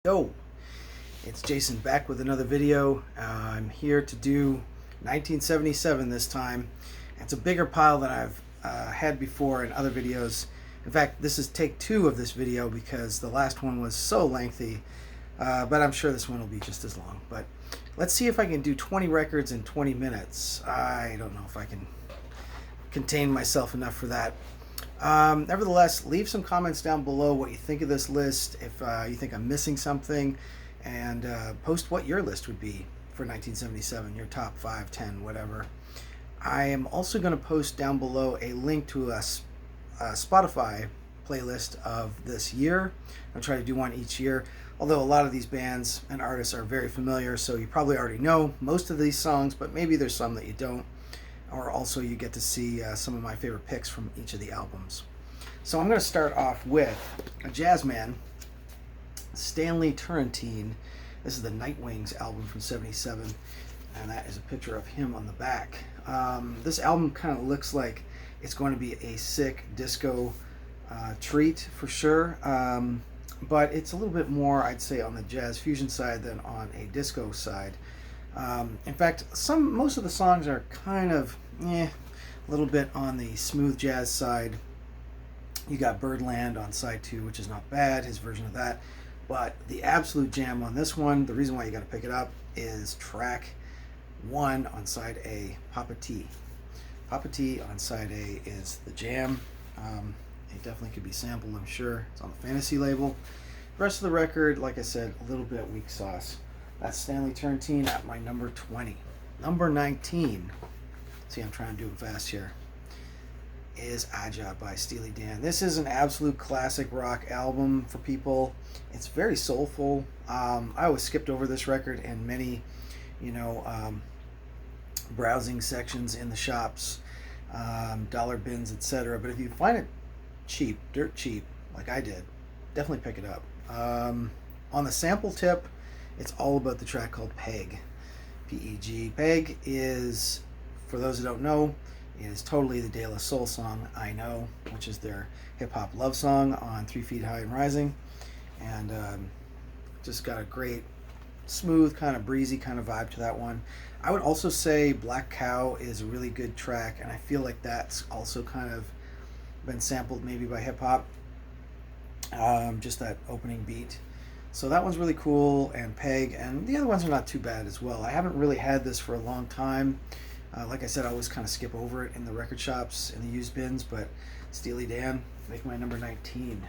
Yo, it's Jason back with another video. I'm here to do 1977 this time. It's a bigger pile than I've had before in other videos. In fact, this is take 2 of this video because the last one was so lengthy, but I'm sure this one will be just as long. But let's see if I can do 20 records in 20 minutes. I don't know if I can contain myself enough for that. Nevertheless, leave some comments down below what you think of this list, if you think I'm missing something, and post what your list would be for 1977, your top 5, 10, whatever. I am also going to post down below a link to a Spotify playlist of this year. I'll try to do one each year, although a lot of these bands and artists are very familiar, so you probably already know most of these songs, but maybe there's some that you don't. Or also you get to see some of my favorite picks from each of the albums. So I'm going to start off with a jazz man, Stanley Turrentine. This is the Nightwings album from '77, and that is a picture of him on the back. This album kind of looks like it's going to be a sick disco treat for sure, but it's a little bit more, I'd say, on the jazz fusion side than on a disco side. In fact, most of the songs are kind of a little bit on the smooth jazz side. You got Birdland on side 2, which is not bad, his version of that. But the absolute jam on this one, the reason why you got to pick it up, is track 1 on side A, Papa T. Papa T on side A is the jam. It definitely could be sampled, I'm sure. It's on the Fantasy label. The rest of the record, like I said, a little bit weak sauce. That's Stanley Turrentine at my number 20. Number 19, see, I'm trying to do it fast here, is Aja by Steely Dan. This is an absolute classic rock album for people. It's very soulful. I always skipped over this record in many, browsing sections in the shops, dollar bins, etc. But if you find it cheap, dirt cheap, like I did, definitely pick it up. On the sample tip, it's all about the track called Peg, P-E-G. Peg is, for those who don't know, is totally the De La Soul song, I Know, which is their hip-hop love song on 3 Feet High and Rising. And just got a great, smooth, kind of breezy kind of vibe to that one. I would also say Black Cow is a really good track, and I feel like that's also kind of been sampled maybe by hip-hop. Just that opening beat. So that one's really cool, and Peg, and the other ones are not too bad as well. I haven't really had this for a long time. Like I said, I always kind of skip over it in the record shops, in the used bins, but Steely Dan, make my number 19.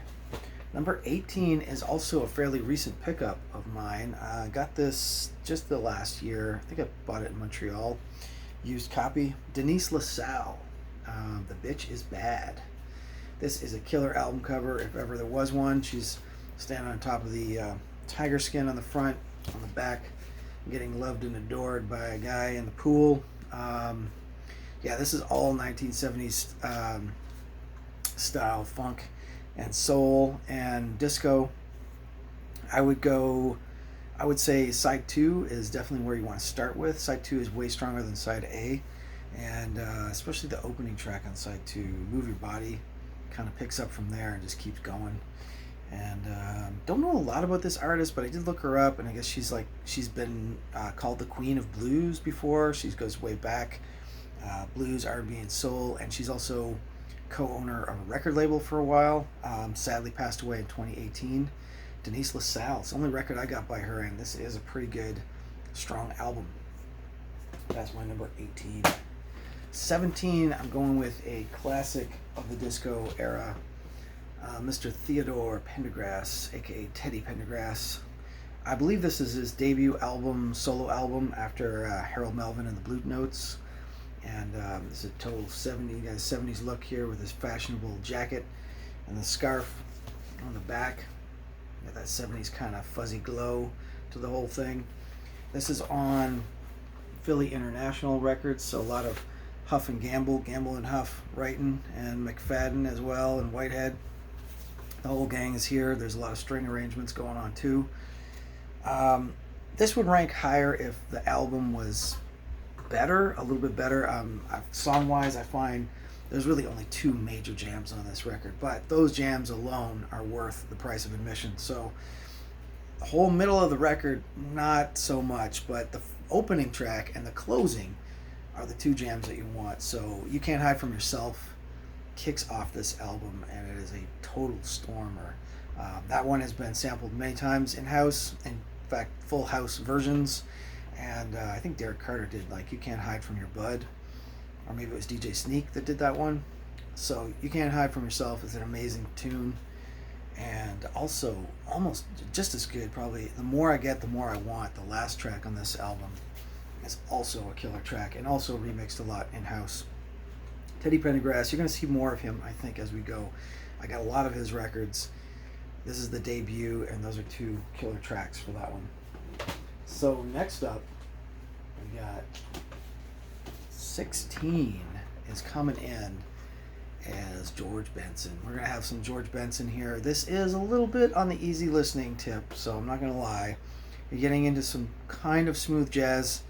Number 18 is also a fairly recent pickup of mine. I got this just the last year. I think I bought it in Montreal. Used copy. Denise LaSalle, The Bitch Is Bad. This is a killer album cover, if ever there was one. She's standing on top of the tiger skin on the front, on the back, getting loved and adored by a guy in the pool. Yeah, this is all 1970s style funk and soul and disco. I would say side 2 is definitely where you want to start with. Side 2 is way stronger than side A, and especially the opening track on side 2, Move Your Body, kind of picks up from there and just keeps going. And don't know a lot about this artist, but I did look her up, and I guess she's been called the Queen of Blues before. She goes way back, blues, R&B, and soul, and she's also co-owner of a record label for a while. Sadly passed away in 2018. Denise LaSalle, it's the only record I got by her, and this is a pretty good, strong album. That's my number 18. 17, I'm going with a classic of the disco era. Mr. Theodore Pendergrass, aka Teddy Pendergrass. I believe this is his debut album, solo album, after Harold Melvin and the Blue Notes. And this is a total 70s look here with this fashionable jacket and the scarf on the back. Got that 70s kind of fuzzy glow to the whole thing. This is on Philly International Records, so a lot of Huff and Gamble and Huff writing, and McFadden as well, and Whitehead. The whole gang is here. There's a lot of string arrangements going on too. This would rank higher if the album was better, a little bit better. Song-wise, I find there's really only 2 major jams on this record, but those jams alone are worth the price of admission. So The whole middle of the record, not so much, but the opening track and the closing are the two jams that you want. So You Can't Hide From Yourself kicks off this album, and it is a total stormer. That one has been sampled many times in-house, in fact, full house versions. And I think Derek Carter did like You Can't Hide From Your Bud, or maybe it was DJ Sneak that did that one. So You Can't Hide From Yourself is an amazing tune, and also almost just as good, probably. The More I Get, the More I Want, the last track on this album, is also a killer track, and also remixed a lot in-house. Teddy Pendergrass, you're going to see more of him, I think, as we go. I got a lot of his records. This is the debut, and those are two killer tracks for that one. So next up, we got 16 is coming in as George Benson. We're going to have some George Benson here. This is a little bit on the easy listening tip, so I'm not going to lie. You're getting into some kind of smooth jazz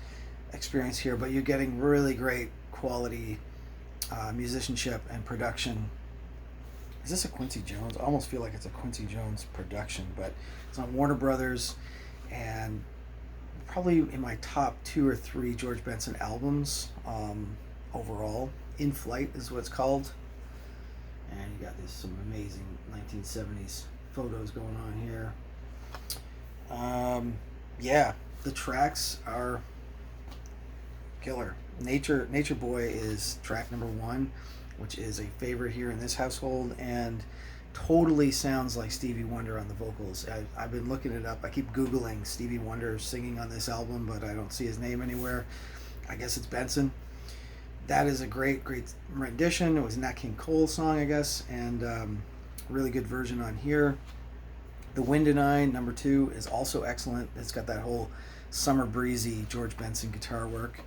experience here, but you're getting really great quality musicianship and production. Is this a Quincy Jones? I almost feel like it's a Quincy Jones production, but it's on Warner Brothers, and probably in my top 2 or 3 George Benson albums overall. In Flight is what it's called. And you got some amazing 1970s photos going on here. Yeah, the tracks are killer. Nature Boy is track number 1, which is a favorite here in this household, and totally sounds like Stevie Wonder on the vocals. I've been looking it up. I keep Googling Stevie Wonder singing on this album, but I don't see his name anywhere. I guess it's Benson. That is a great rendition. It was Nat King Cole's song, I guess, and really good version on here. The Wind and I, number 2, is also excellent. It's got that whole summer breezy George Benson guitar work.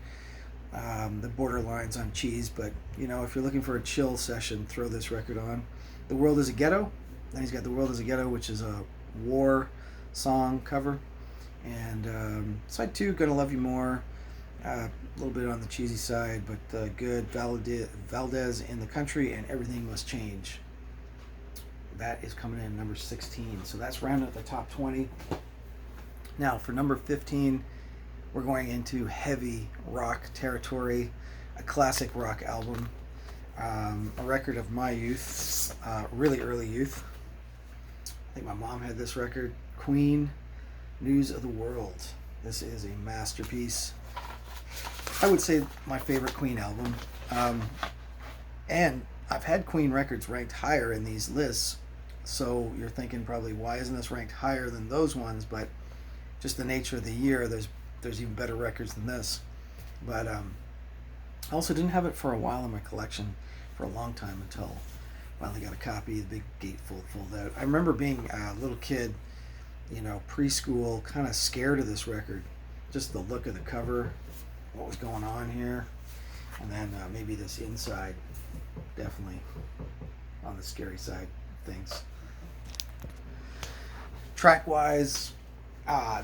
The borderlines on cheese, but you know, if you're looking for a chill session, throw this record on. The World is a Ghetto. Then he's got The World is a Ghetto, which is a war song cover. And side 2, Gonna Love You More. A little bit on the cheesy side, but good. Valdez in the Country and Everything Must Change. That is coming in number 16. So that's rounding up the top 20. Now for number 15, we're going into heavy rock territory. A classic rock album. A record of my youth, really early youth. I think my mom had this record. Queen, News of the World. This is a masterpiece. I would say my favorite Queen album. And I've had Queen records ranked higher in these lists, so you're thinking probably, why isn't this ranked higher than those ones? But just the nature of the year, there's even better records than this. But I also didn't have it for a while in my collection, for a long time, until I finally got a copy, the big gatefold fold out. I remember being a little kid, preschool, kind of scared of this record. Just the look of the cover, what was going on here, and then maybe this inside, definitely on the scary side of things. Track-wise,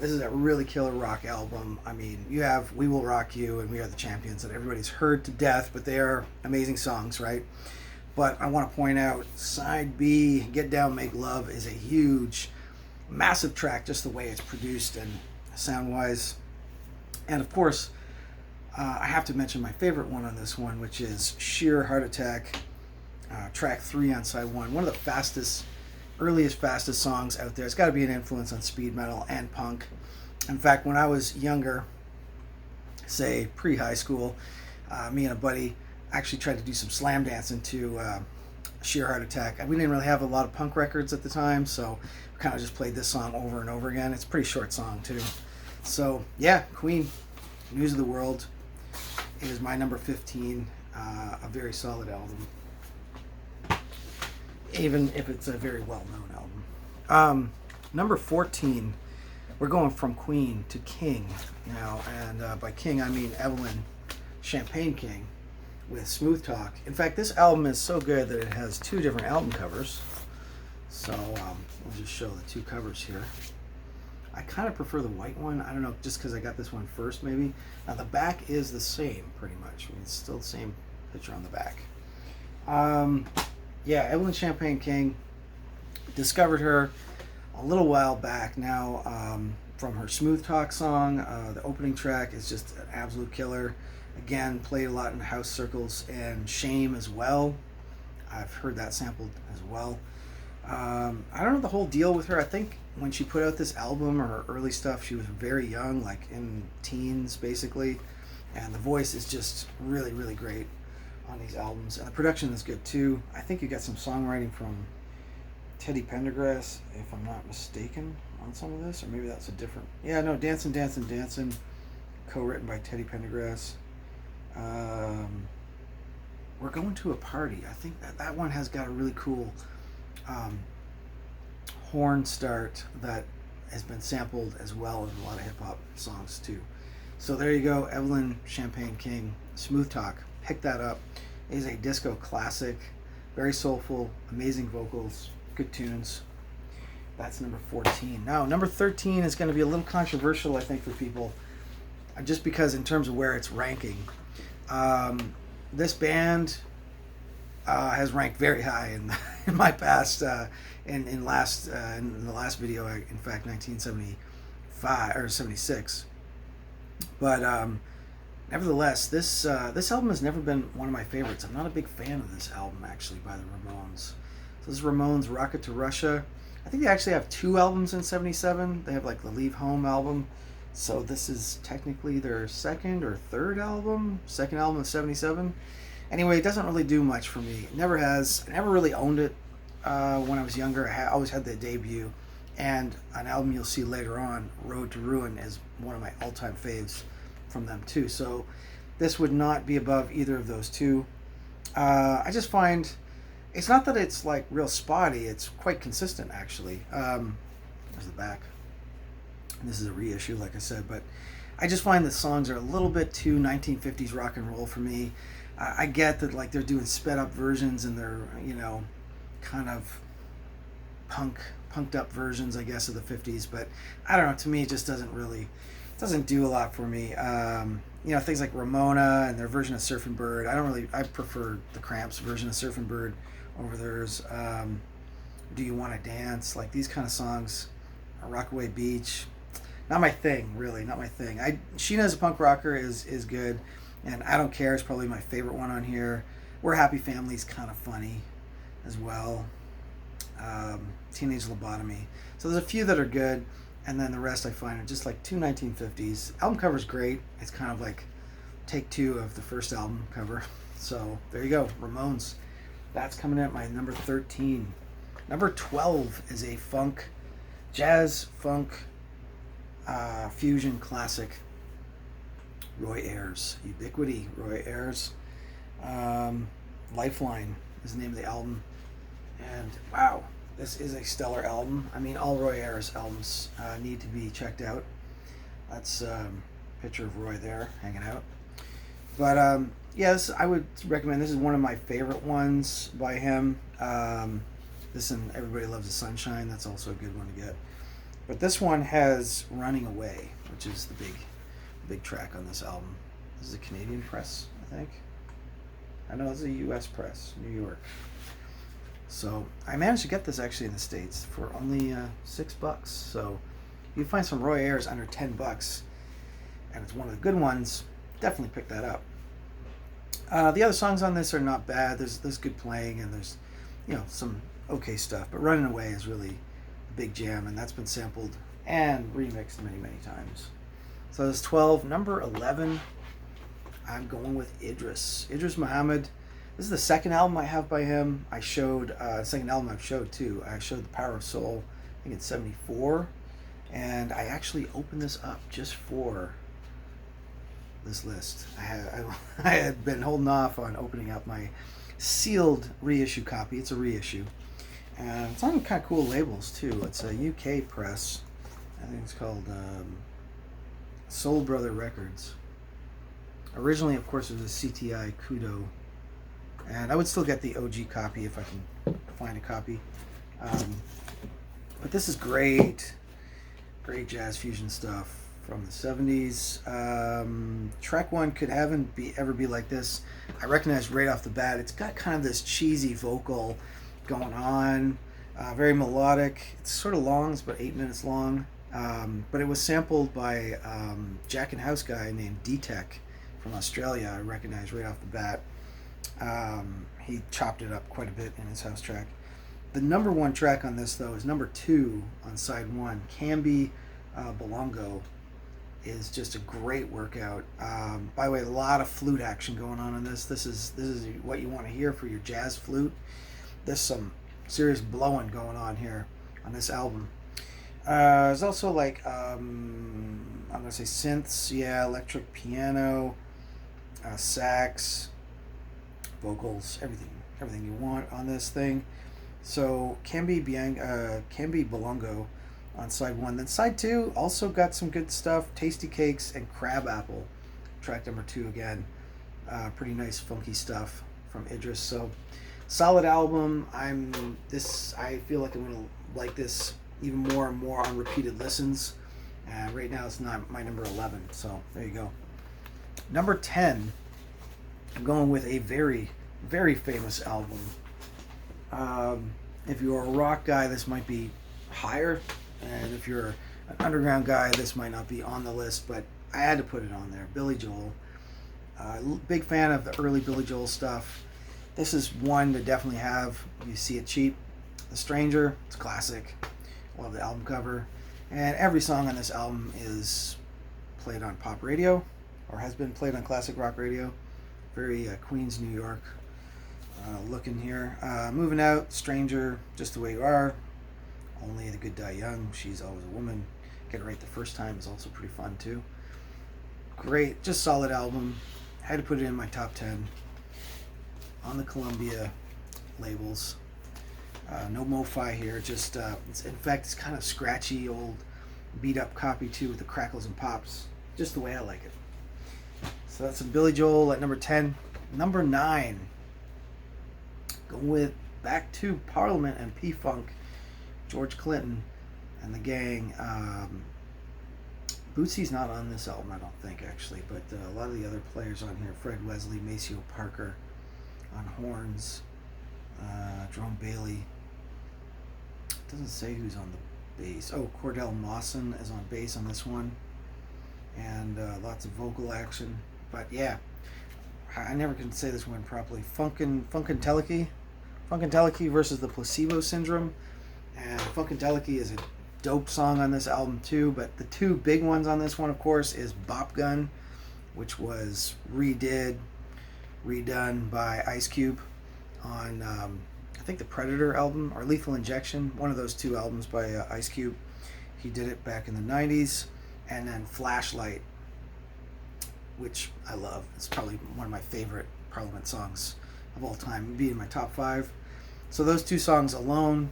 this is a really killer rock album. I mean, you have We Will Rock You and We Are the Champions that everybody's heard to death, but they are amazing songs, right? But I want to point out, side B, Get Down, Make Love, is a huge, massive track, just the way it's produced and sound-wise. And of course, I have to mention my favorite one on this one, which is Sheer Heart Attack, track 3 on side 1. One of the fastest songs out there. It's got to be an influence on speed metal and punk. In fact, when I was younger, say pre-high school, me and a buddy actually tried to do some slam dancing to Sheer Heart Attack. We didn't really have a lot of punk records at the time, so we kind of just played this song over and over again. It's a pretty short song too. So yeah, Queen, News of the World is my number 15. A very solid album, even if it's a very well-known album. Number 14, we're going from Queen to King now, and by King I mean Evelyn Champagne King with Smooth Talk. In fact, this album is so good that it has 2 different album covers, so we'll just show the 2 covers here. I kind of prefer the white one. I don't know, just because I got this one first maybe. Now the back is the same pretty much. I mean, it's still the same picture on the back. Yeah, Evelyn Champagne King. Discovered her a little while back now, from her Smooth Talk song. The opening track is just an absolute killer. Again, played a lot in house circles, and Shame as well. I've heard that sampled as well. I don't know the whole deal with her. I think when she put out this album or her early stuff, she was very young, like in teens basically, and the voice is just really, really great on these albums, and the production is good too. I think you got some songwriting from Teddy Pendergrass, if I'm not mistaken, on some of this, or maybe that's a different. Yeah, no, Dancin', Dancin', Dancin', co-written by Teddy Pendergrass. We're Going to a Party. I think that one has got a really cool horn start that has been sampled as well in a lot of hip hop songs too. So there you go, Evelyn Champagne King, Smooth Talk. Pick that up. It is a disco classic, very soulful, amazing vocals, good tunes. That's number 14. Now, number 13 is going to be a little controversial, I think, for people, just because in terms of where it's ranking. This band has ranked very high in my past, in the last video, in fact, 1975 or 76. But nevertheless, this album has never been one of my favorites. I'm not a big fan of this album, actually, by the Ramones. So this is Ramones' Rocket to Russia. I think they actually have 2 albums in 77. They have like the Leave Home album. So this is technically their second or third album. Second album of 77. Anyway, it doesn't really do much for me. It never has. I never really owned it when I was younger. I always had the debut. And an album you'll see later on, Road to Ruin, is one of my all-time faves from them too. So this would not be above either of those two. I just find it's not that it's like real spotty. It's quite consistent, actually. There's the back. This is a reissue, like I said, but I just find the songs are a little bit too 1950s rock and roll for me. I get that like they're doing sped up versions and they're, you know, kind of punked up versions, I guess, of the 50s, but I don't know, to me it just doesn't do a lot for me. You know, things like Ramona and their version of Surfin' Bird, I prefer the Cramps version of Surfin' Bird over theirs. Do You Wanna Dance, like these kind of songs, Rockaway Beach, not my thing, really, not my thing. Sheena as a Punk Rocker is good, and I Don't Care is probably my favorite one on here. We're Happy Family's kind of funny as well. Teenage Lobotomy. So there's a few that are good, and then the rest I find are just like too 1950s. Album cover's great. It's kind of like take 2 of the first album cover. So there you go, Ramones. That's coming in at my number 13. Number 12 is a jazz funk fusion classic, Roy Ayers. Ubiquity, Roy Ayers. Lifeline is the name of the album. And wow, this is a stellar album. I mean, all Roy Ayers albums need to be checked out. That's a picture of Roy there hanging out. But yes, I would recommend. This is one of my favorite ones by him. This and Everybody Loves the Sunshine. That's also a good one to get. But this one has Running Away, which is the big track on this album. This is a Canadian press, I think. I know it's a U.S. press, New York. So I managed to get this actually in the States for only $6. So if you find some Roy Ayers under $10, and it's one of the good ones, definitely pick that up. The other songs on this are not bad. There's good playing, and there's, you know, some okay stuff. But Running Away is really a big jam, and that's been sampled and remixed many, many times. So there's 12. Number 11, I'm going with Idris Muhammad. This is the second album I have by him. I showed, second album I've showed too. I showed The Power of Soul, I think it's 74. And I actually opened this up just for this list. I had been holding off on opening up my sealed reissue copy. It's a reissue. And it's on kind of cool labels too. It's a UK press. I think it's called Soul Brother Records. Originally, of course, it was a CTI Kudo. And I would still get the OG copy if I can find a copy. But this is great jazz fusion stuff from the 70s. Track 1 could ever be like this. I recognize right off the bat, it's got kind of this cheesy vocal going on. Very melodic. It's sort of long. It's about 8 minutes long. But it was sampled by Jack and House guy named D-Tech from Australia. I recognize right off the bat. He chopped it up quite a bit in his house track. The number one track on this, though, is number 2 on side 1. Cambi Belongo is just a great workout. By the way, a lot of flute action going on in this. This is what you want to hear for your jazz flute. There's some serious blowing going on here on this album. There's also like I'm gonna say synths, yeah, electric piano, sax, vocals, everything you want on this thing. So Cambi Belongo on side 1. Then side 2 also got some good stuff. Tasty Cakes and Crab Apple, track number 2 again. Pretty nice funky stuff from Idris. So solid album. I feel like I'm gonna like this even more and more on repeated listens. And right now it's not my number 11. So there you go. Number 10. I'm going with a very, very famous album. If you're a rock guy, this might be higher, and if you're an underground guy, this might not be on the list, but I had to put it on there. Billy Joel. Big fan of the early Billy Joel stuff. This is one to definitely have. You see it cheap. The Stranger, it's classic. Love the album cover. And every song on this album is played on pop radio, or has been played on classic rock radio. Very Queens, New York looking here. Moving Out, Stranger, Just the Way You Are, Only the Good Die Young, She's Always a Woman. Get It Right the First Time is also pretty fun too. Great, just solid album. Had to put it in my top 10 on the Columbia labels. No mo-fi here, just in fact it's kind of scratchy, old beat up copy too with the crackles and pops, just the way I like it. So that's some Billy Joel at number 10. Number 9, going with back to Parliament and P-Funk, George Clinton and the gang. Bootsy's not on this album, I don't think, actually, but a lot of the other players on here: Fred Wesley, Maceo Parker on horns, Jerome Bailey. Doesn't say who's on the bass. Oh, Cordell Mawson is on bass on this one, and lots of vocal action. But yeah, I never can say this one properly. Funkadelic versus the Placebo Syndrome. And Funkadelic is a dope song on this album too, but the two big ones on this one, of course, is Bop Gun, which was redone by Ice Cube on I think the Predator album, or Lethal Injection, one of those two albums by Ice Cube. He did it back in the 90s. And then Flashlight, which I love. It's probably one of my favorite Parliament songs of all time. It'd be in my top 5. So those two songs alone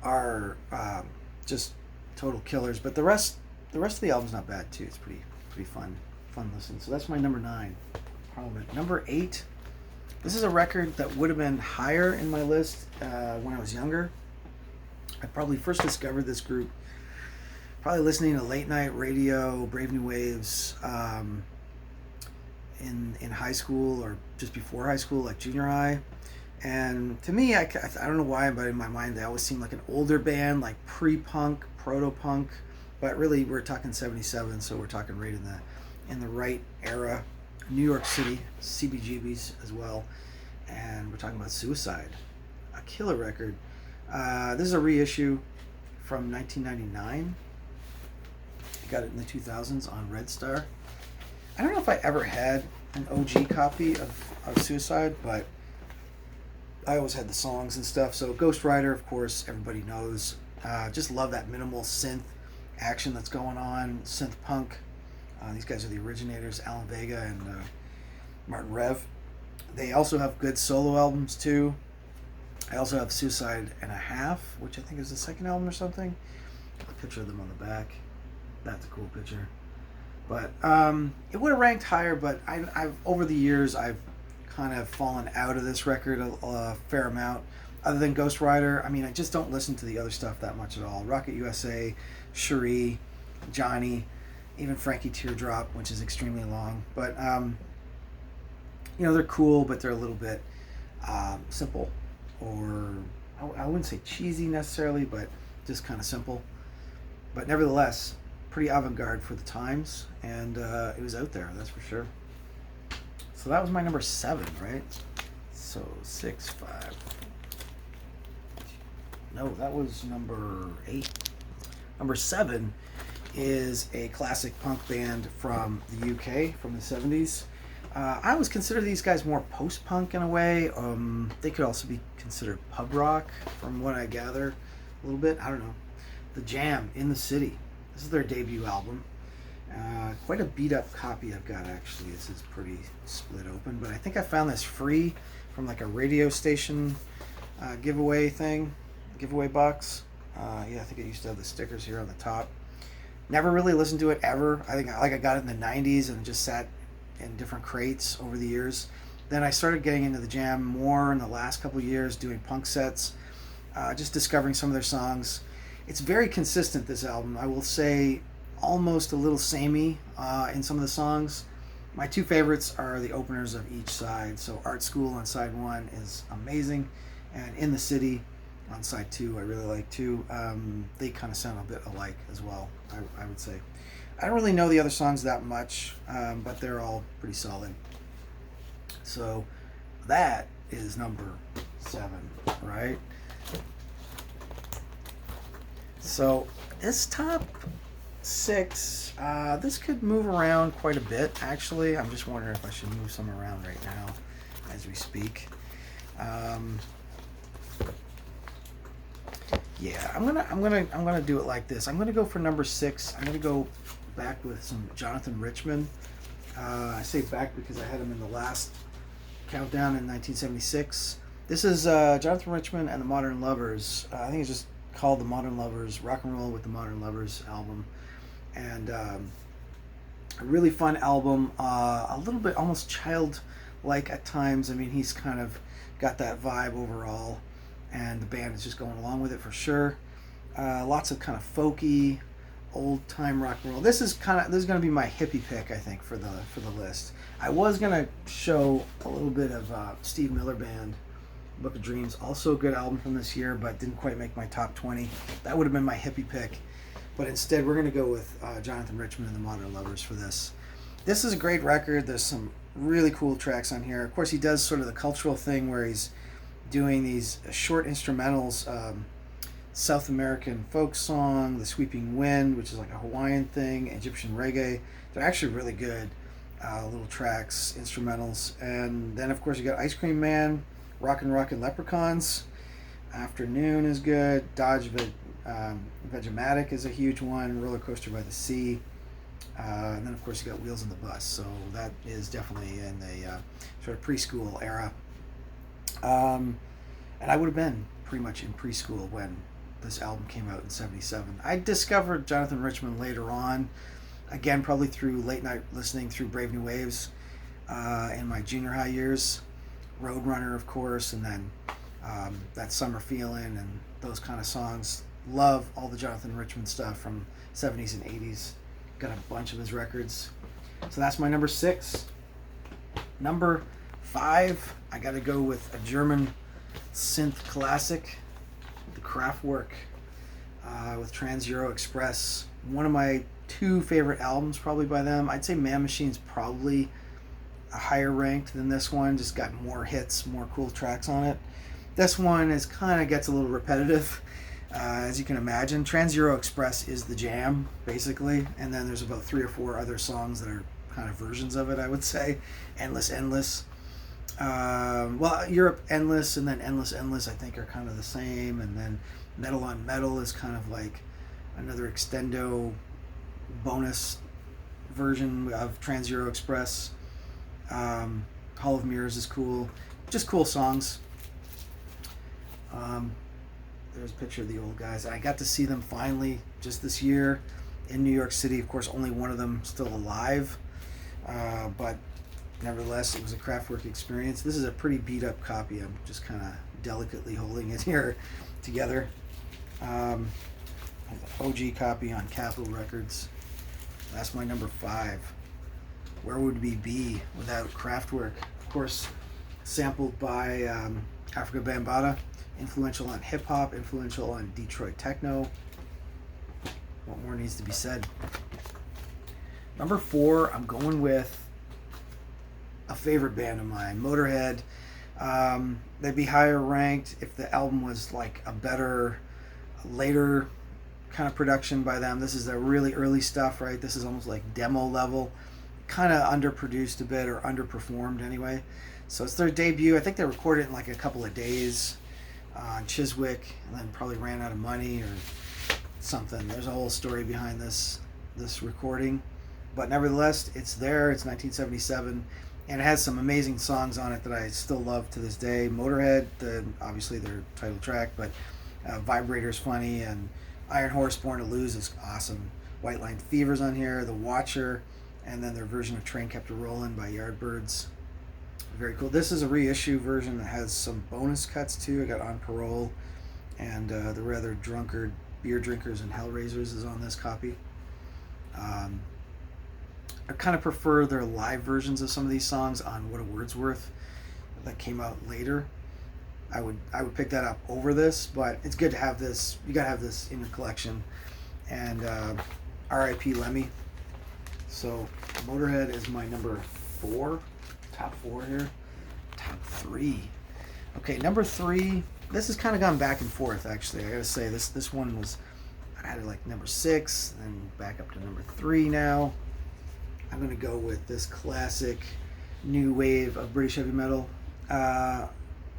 are just total killers. But the rest of the album's not bad too. It's pretty fun listen. So that's my number 9, Parliament. Number 8. This is a record that would have been higher in my list when I was younger. I probably first discovered this group probably listening to late night radio, Brave New Waves, in high school or just before high school, like junior high. And to me, I don't know why, but in my mind they always seemed like an older band, like pre-punk, proto-punk. But really, we're talking 77, so we're talking right in the right era. New York City, CBGBs as well. And we're talking about Suicide, a killer record. This is a reissue from 1999. I got it in the 2000s on Red Star. I don't know if I ever had an OG copy of Suicide, but I always had the songs and stuff. So Ghost Rider, of course, everybody knows. Just love that minimal synth action that's going on, synth punk. These guys are the originators, Alan Vega and Martin Rev. They also have good solo albums too. I also have Suicide and a Half, which I think is the second album or something. A picture of them on the back. That's a cool picture. But it would have ranked higher, but I've over the years I've kind of fallen out of this record a fair amount. Other than Ghost Rider, I mean, I just don't listen to the other stuff that much at all. Rocket USA, Cherie, Johnny, even Frankie Teardrop, which is extremely long. But they're cool, but they're a little bit simple or I wouldn't say cheesy necessarily, but just kind of simple. But nevertheless, pretty avant-garde for the times, and it was out there, that's for sure. So that was my number 7, right? So 6, 5. No, that was number 8. Number 7 is a classic punk band from the UK, from the 70s. I always consider these guys more post-punk in a way. They could also be considered pub rock, from what I gather a little bit. I don't know. The Jam, In the City. This is their debut album. Quite a beat-up copy I've got, actually. This is pretty split open, but I think I found this free from like a radio station giveaway box. Yeah, I think it used to have the stickers here on the top. Never really listened to it ever. I think I got it in the 90s and just sat in different crates over the years. Then I started getting into the Jam more in the last couple of years, doing punk sets, just discovering some of their songs. It's very consistent, this album. I will say almost a little samey in some of the songs. My 2 favorites are the openers of each side. So Art School on side 1 is amazing, and In the City on side 2 I really like too. They kind of sound a bit alike as well, I would say. I don't really know the other songs that much, but they're all pretty solid. So that is number 7, right? So this top 6, this could move around quite a bit, actually. I'm just wondering if I should move some around right now as we speak. Yeah, I'm gonna do it like this. I'm gonna go for number 6. I'm gonna go back with some Jonathan Richman. I say back because I had him in the last countdown in 1976. This is Jonathan Richman and the Modern Lovers. I think it's just called the Modern Lovers, Rock and Roll with the Modern Lovers album. And a really fun album, a little bit almost childlike at times. I mean, he's kind of got that vibe overall, and the band is just going along with it for sure. Lots of kind of folky, old time rock and roll. This is going to be my hippie pick, I think, for the list. I was going to show a little bit of Steve Miller Band, Book of Dreams, also a good album from this year, but didn't quite make my top 20. That would have been my hippie pick, but instead we're going to go with Jonathan Richman and the Modern Lovers for this. This is a great record. There's some really cool tracks on here. Of course, he does sort of the cultural thing where he's doing these short instrumentals, South American folk song, The Sweeping Wind, which is like a Hawaiian thing, Egyptian reggae. They're actually really good little tracks, instrumentals. And then, of course, you got Ice Cream Man, Rockin' Leprechauns, Afternoon is good, Dodge Vegematic is a huge one, Roller Coaster by the Sea. And then, of course, you got Wheels on the Bus. So that is definitely in the sort of preschool era. And I would have been pretty much in preschool when this album came out in 77. I discovered Jonathan Richman later on, again, probably through late night listening through Brave New Waves in my junior high years. Roadrunner, of course, and then That Summer Feeling and those kind of songs. Love all the Jonathan Richman stuff from 70s and 80s. Got a bunch of his records. So that's my number 6. Number 5, I got to go with a German synth classic, the Kraftwerk, with Trans Euro Express. One of my 2 favorite albums probably by them. I'd say Man Machine's probably a higher ranked than this one. Just got more hits, more cool tracks on it. This one is kind of gets a little repetitive, as you can imagine. Trans Euro Express is the jam, basically, and then there's about 3 or 4 other songs that are kind of versions of it, I would say. Endless. Well, Europe Endless and then Endless, I think, are kind of the same. And then Metal on Metal is kind of like another extendo bonus version of Trans Euro Express. Hall of Mirrors is cool. Just cool songs. There's a picture of the old guys. I got to see them finally just this year in New York City. Of course, only one of them still alive. But nevertheless, it was a Kraftwerk experience. This is a pretty beat up copy. I'm just kind of delicately holding it here together. OG copy on Capitol Records. That's my number 5. Where would we be without Kraftwerk? Of course, sampled by Africa Bambaataa influential on hip-hop, influential on Detroit techno. What more needs to be said? Number 4, I'm going with a favorite band of mine, Motorhead. They'd be higher ranked if the album was like a better, later kind of production by them. This is the really early stuff, right? This is almost like demo level. Kind of underproduced a bit, or underperformed anyway. So it's their debut. I think they recorded it in like a couple of days on Chiswick, and then probably ran out of money or something. There's a whole story behind this recording. But nevertheless, it's there. It's 1977. And it has some amazing songs on it that I still love to this day. Motorhead, obviously their title track, but Vibrator's funny, and Iron Horse, Born to Lose is awesome. White Line Fever's on here, The Watcher, and then their version of Train Kept a Rollin' by Yardbirds. Very cool. This is a reissue version that has some bonus cuts too. I got On Parole, and The Rather Drunkard, Beer Drinkers, and Hellraisers is on this copy. I kind of prefer their live versions of some of these songs on What a Wordsworth that came out later. I would pick that up over this, but it's good to have this. You gotta have this in your collection. And R.I.P. Lemmy. So Motorhead is my number 4. Top 4 here. Top 3. Okay, number 3. This has kind of gone back and forth, actually. I gotta say, this one was, I had it like number 6, and back up to number 3 now. I'm going to go with this classic new wave of British heavy metal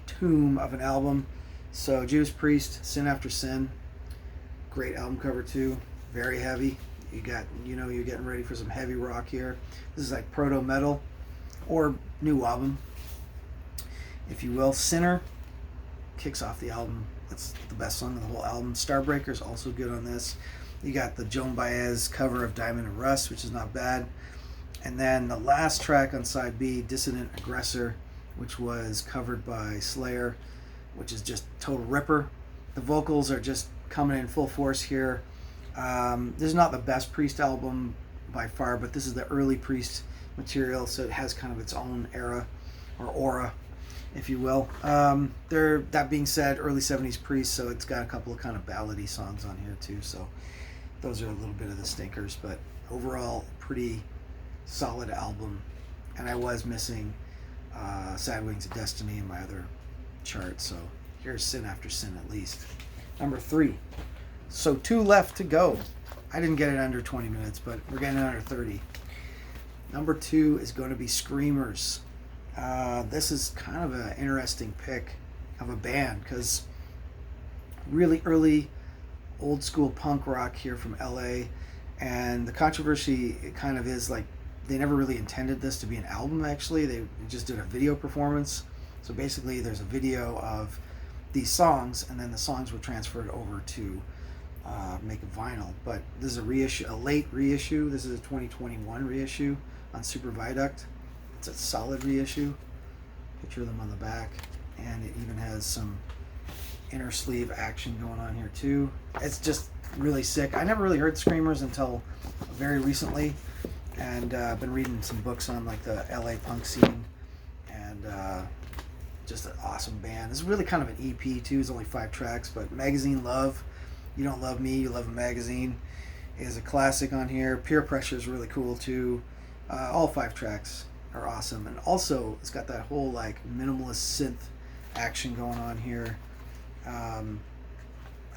tomb of an album. So Judas Priest, Sin After Sin. Great album cover too. Very heavy. You're getting ready for some heavy rock here. This is like proto metal, or new album, if you will. Sinner kicks off the album. That's the best song of the whole album. Starbreaker is also good on this. You got the Joan Baez cover of Diamond and Rust, which is not bad. And then the last track on side B, Dissident Aggressor, which was covered by Slayer, which is just total ripper. The vocals are just coming in full force here. This is not the best Priest album by far, but this is the early Priest material, so it has kind of its own era, or aura, if you will. That being said, early 70s Priest, so it's got a couple of kind of ballady songs on here too, so those are a little bit of the stinkers, but overall pretty solid album. And I was missing Sad Wings of Destiny in my other chart, so here's Sin After Sin at least. Number 3. So 2 left to go. I didn't get it under 20 minutes, but we're getting it under 30. Number 2 is going to be Screamers. This is kind of an interesting pick of a band, because really early old school punk rock here from LA, and the controversy, it kind of is like they never really intended this to be an album. Actually, they just did a video performance. So basically there's a video of these songs, and then the songs were transferred over to make a vinyl. But this is a reissue, a late reissue. This is a 2021 reissue on Super Viaduct. It's a solid reissue. Picture of them on the back, and it even has some inner sleeve action going on here too. It's just really sick. I never really heard Screamers until very recently, and I've been reading some books on like the LA punk scene, and just an awesome band. This is really kind of an EP too. It's only 5 tracks, but Magazine Love, You Don't Love Me, You Love a Magazine is a classic on here. Peer Pressure is really cool too. All 5 tracks are awesome, and also it's got that whole like minimalist synth action going on here. I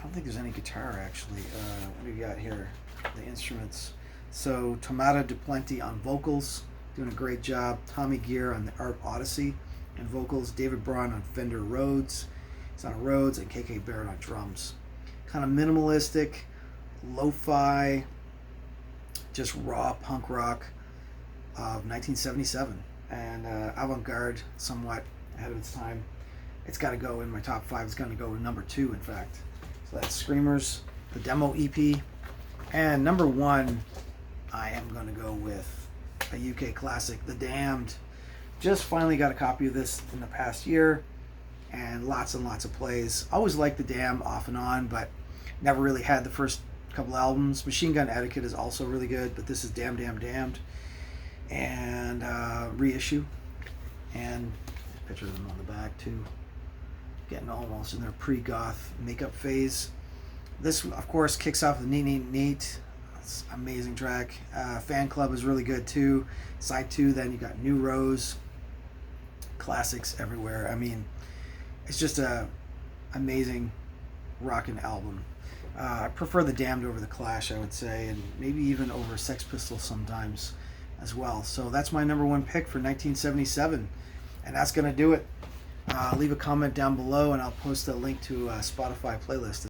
don't think there's any guitar actually. What do you got here? The instruments. So Tomata Duplanty on vocals, doing a great job. Tommy Gear on the Art Odyssey and vocals. David Braun on Fender Rhodes. He's on Rhodes, and KK Barrett on drums. Kind of minimalistic, lo-fi, just raw punk rock of 1977, and avant-garde, somewhat ahead of its time. It's got to go in my top 5. It's going to go number 2, in fact. So that's Screamers, the demo EP. And number 1, I am going to go with a UK classic, The Damned. Just finally got a copy of this in the past year, and lots of plays. Always liked The Damned off and on, but never really had the first couple albums. Machine Gun Etiquette is also really good, but this is Damned, Damned. And reissue. And picture of them on the back too. getting almost in their pre-goth makeup phase. This, of course, kicks off with Neat Neat Neat. It's an amazing track. Fan Club is really good too. Side 2, then you got New Rose. Classics everywhere. I mean, it's just a amazing rockin' album. I prefer The Damned over The Clash, I would say, and maybe even over Sex Pistols sometimes as well. So that's my number one pick for 1977, and that's going to do it. Leave a comment down below, and I'll post a link to a Spotify playlist.